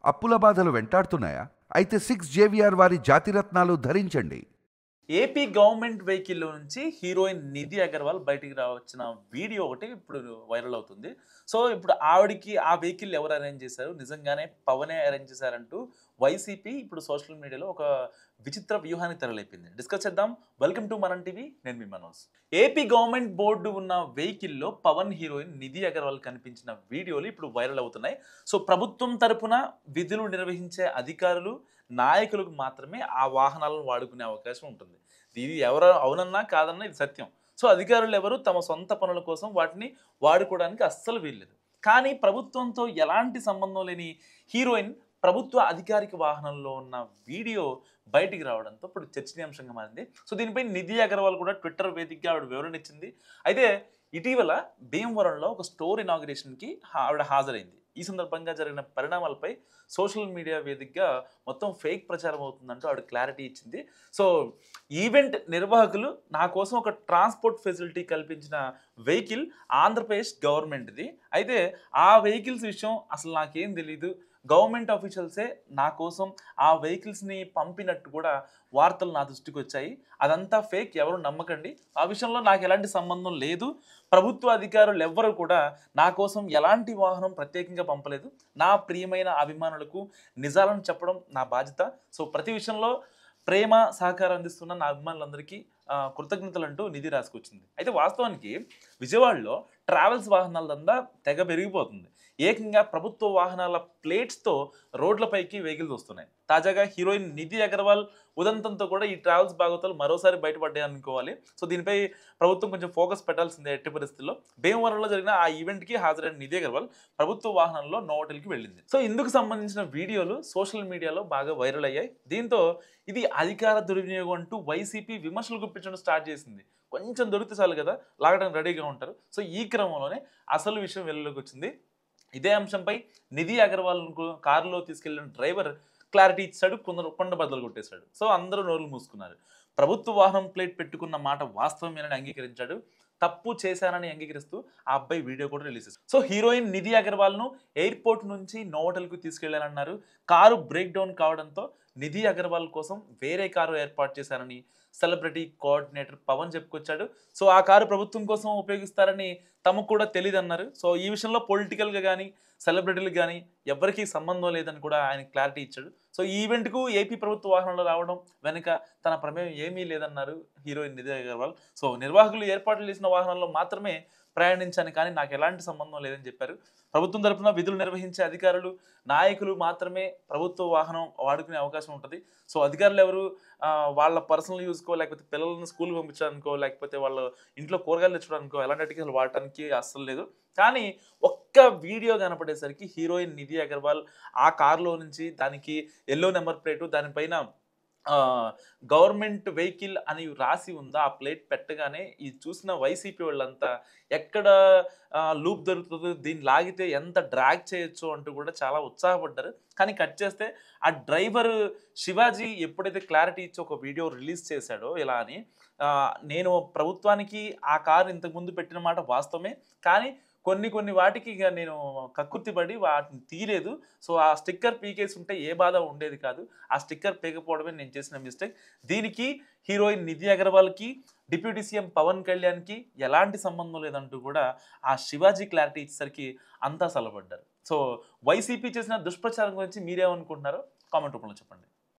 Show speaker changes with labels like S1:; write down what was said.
S1: అప్పుల బాధలు వెంటాడుతున్నాయా? అయితే 6 JVR వారి జాతిరత్నాలు ధరించండి.
S2: ఏపీ గవర్నమెంట్ వెహికల్‌లో నుంచి హీరోయిన్ నిధి అగర్వాల్ బయటికి వచ్చిన వీడియో ఒకటి ఇప్పుడు వైరల్ అవుతుంది. సో, ఇప్పుడు ఆవిడకి ఆ వెహికల్ ఎవరు అరేంజ్ చేశారు? నిజంగానే పవనే అరేంజ్ చేశారంటూ వైసీపీ ఇప్పుడు సోషల్ మీడియాలో ఒక విచిత్ర వ్యూహాన్ని తెరలేపింది. డిస్కస్ చేద్దాం. వెల్కమ్ టు మనం టీవీ. నేను మీ మనోజ్. ఏపీ గవర్నమెంట్ బోర్డు ఉన్న వెహికల్‌లో పవన్ హీరోయిన్ నిధి అగర్వాల్ కనిపించిన వీడియోలు ఇప్పుడు వైరల్ అవుతున్నాయి. సో, ప్రభుత్వం తరపున విధులు నిర్వహించే అధికారులు, నాయకులకు మాత్రమే ఆ వాహనాలను వాడుకునే అవకాశం ఉంటుంది. ఇది ఎవరు అవునన్నా కాదన్నా ఇది సత్యం. సో, అధికారులు ఎవరు తమ సొంత పనుల కోసం వాటిని వాడుకోవడానికి అస్సలు వీల్లేదు. కానీ ప్రభుత్వంతో ఎలాంటి సంబంధం లేని హీరోయిన్ ప్రభుత్వ అధికారిక వాహనంలో ఉన్న వీడియో బయటికి రావడంతో ఇప్పుడు చర్చనీయాంశంగా మారింది. సో, దీనిపై నిధి అగర్వాల్ కూడా ట్విట్టర్ వేదికగా ఆవిడ వివరణ ఇచ్చింది. అయితే ఇటీవల భీమవరంలో ఒక స్టోర్ ఇనాగరేషన్‌కి ఆవిడ హాజరైంది. ఈ సందర్భంగా జరిగిన పరిణామాలపై సోషల్ మీడియా వేదికగా మొత్తం ఫేక్ ప్రచారం అవుతుందంటూ ఆవిడ క్లారిటీ ఇచ్చింది. సో, ఈవెంట్ నిర్వాహకులు నా కోసం ఒక ట్రాన్స్‌పోర్ట్ ఫెసిలిటీ కల్పించిన వెహికల్ ఆంధ్రప్రదేశ్ గవర్నమెంట్‌ది. అయితే ఆ వెహికల్స్ విషయం అసలు నాకేం తెలీదు. గవర్నమెంట్ ఆఫీషియల్సే నా కోసం ఆ వెహికల్స్‌ని పంపినట్టు కూడా వార్తలు నా దృష్టికొచ్చాయి. అదంతా ఫేక్, ఎవరు నమ్మకండి. ఆ విషయంలో నాకు ఎలాంటి సంబంధం లేదు. ప్రభుత్వ అధికారులు ఎవ్వరు కూడా నా కోసం ఎలాంటి వాహనం ప్రత్యేకంగా పంపలేదు. నా ప్రియమైన అభిమానులకు నిజాలను చెప్పడం నా బాధ్యత. సో, ప్రతి విషయంలో ప్రేమ, సహకారం అందిస్తున్న నా అభిమానులందరికీ కృతజ్ఞతలంటూ నిధి రాసుకొచ్చింది. అయితే వాస్తవానికి విజయవాడలో ట్రావెల్స్ వాహనాల దందా తెగ పెరిగిపోతుంది. ఏకంగా ప్రభుత్వ వాహనాల ప్లేట్స్‌తో రోడ్లపైకి వెహికల్స్ వస్తున్నాయి. తాజాగా హీరోయిన్ నిధి అగర్వాల్ ఉదంతంతో కూడా ఈ ట్రావెల్స్ బాగోతాలు మరోసారి బయటపడ్డాయి అనుకోవాలి. సో, దీనిపై ప్రభుత్వం కొంచెం ఫోకస్ పెట్టాల్సిందే ఎట్టి పరిస్థితుల్లో. భీమవరంలో జరిగిన ఆ ఈవెంట్‌కి హాజరైన నిధి అగర్వాల్ ప్రభుత్వ వాహనంలో నోవోటల్‌కి వెళ్ళింది. సో, ఇందుకు సంబంధించిన వీడియోలు సోషల్ మీడియాలో బాగా వైరల్ అయ్యాయి. దీంతో ఇది అధికార దుర్వినియోగం అంటూ వైసీపీ విమర్శలు గుప్పించడం స్టార్ట్ చేసింది. కొంచెం దొరికితే చాలు కదా లాగడానికి రెడీగా ఉంటారు. సో, ఈ క్రమంలోనే అసలు విషయం వెలుగులోకి వచ్చింది. ఇదే అంశంపై నిధి అగర్వాల్‌ను కారులో తీసుకెళ్లిన డ్రైవర్ క్లారిటీ ఇచ్చాడు. కొండ బద్దలు కొట్టేశాడు. సో, అందరూ నోర్లు మూసుకున్నారు. ప్రభుత్వ వాహనం ప్లేట్ పెట్టుకున్న మాట వాస్తవమేనని అంగీకరించాడు. తప్పు చేశానని అంగీకరిస్తూ ఆ అబ్బాయి వీడియో కూడా రిలీజ్ చేశారు. సో, హీరోయిన్ నిధి అగర్వాల్‌ను ఎయిర్‌పోర్ట్ నుంచి నోవోటల్‌కు తీసుకెళ్లారన్నారు. కారు బ్రేక్ డౌన్ కావడంతో నిధి అగర్వాల్ కోసం వేరే కారు ఏర్పాటు చేశారని సెలబ్రిటీ కోఆర్డినేటర్ పవన్ చెప్పుకొచ్చాడు. సో, ఆ కారు ప్రభుత్వం కోసం ఉపయోగిస్తారని తమకు కూడా తెలీదన్నారు. సో, ఈ విషయంలో పొలిటికల్‌గా గానీ, సెలబ్రిటీలకు గానీ ఎవ్వరికీ సంబంధం లేదని కూడా ఆయన క్లారిటీ ఇచ్చాడు. సో, ఈ ఈవెంట్‌కు ఏపీ ప్రభుత్వ వాహనంలో రావడం వెనుక తన ప్రమేయం ఏమీ లేదన్నారు హీరోయిన్ నిధి అగర్వాల్. సో, నిర్వాహకులు ఏర్పాట్లు చేసిన వాహనాల్లో మాత్రమే ప్రయాణించాను కానీ నాకు ఎలాంటి సంబంధం లేదని చెప్పారు. ప్రభుత్వం తరపున విధులు నిర్వహించే అధికారులు, నాయకులు మాత్రమే ప్రభుత్వ వాహనం వాడుకునే అవకాశం ఉంటది. సో, అధికారులు ఎవరు వాళ్ళ పర్సనల్ యూజ్‌కో, లేకపోతే పిల్లల్ని స్కూల్‌కి పంపించడానికో, లేకపోతే వాళ్ళ ఇంట్లో కూరగాయలు తెచ్చుకోవడానికో ఎలాంటి అసలు వాడటానికి అస్సలు లేదు. కానీ ఒక్క వీడియో కనపడేసరికి హీరోయిన్ నిధి అగర్వాల్ ఆ కారులో నుంచి దానికి యెల్లో నంబర్ ప్లేటు దానిపైన గవర్నమెంట్ వెహికల్ అని రాసి ఉందా ఆ ప్లేట్ పెట్టగానే ఇది చూసిన వైసీపీ వాళ్ళంతా ఎక్కడ లూప్ దొరుకుతుందో, దీన్ని లాగితే ఎంత డ్రాగ్ చేయొచ్చు అంటూ కూడా చాలా ఉత్సాహపడ్డారు. కానీ కట్ చేస్తే ఆ డ్రైవర్ శివాజీ ఎప్పుడైతే క్లారిటీ ఇచ్చి ఒక వీడియో రిలీజ్ చేశాడో ఇలా అని, నేను ప్రభుత్వానికి ఆ కారు ఇంతకుముందు పెట్టిన మాట వాస్తవమే. కానీ కొన్ని వాటికి ఇక నేను కక్కుర్తిపడి వాటిని తీయలేదు. సో, ఆ స్టిక్కర్ పీకేసి ఉంటే ఏ బాధ ఉండేది కాదు. ఆ స్టిక్కర్ పీకపోవడమే నేను చేసిన మిస్టేక్. దీనికి హీరోయిన్ నిధి అగర్వాల్‌కి, డిప్యూటీ సీఎం పవన్ కళ్యాణ్‌కి ఎలాంటి సంబంధం లేదంటూ కూడా ఆ శివాజీ క్లారిటీ ఇచ్చేసరికి అంతా సల్లబడ్డారు. సో, వైసీపీ చేసిన దుష్ప్రచారం గురించి మీరేమనుకుంటున్నారో కామెంట్ రూపంలో చెప్పండి.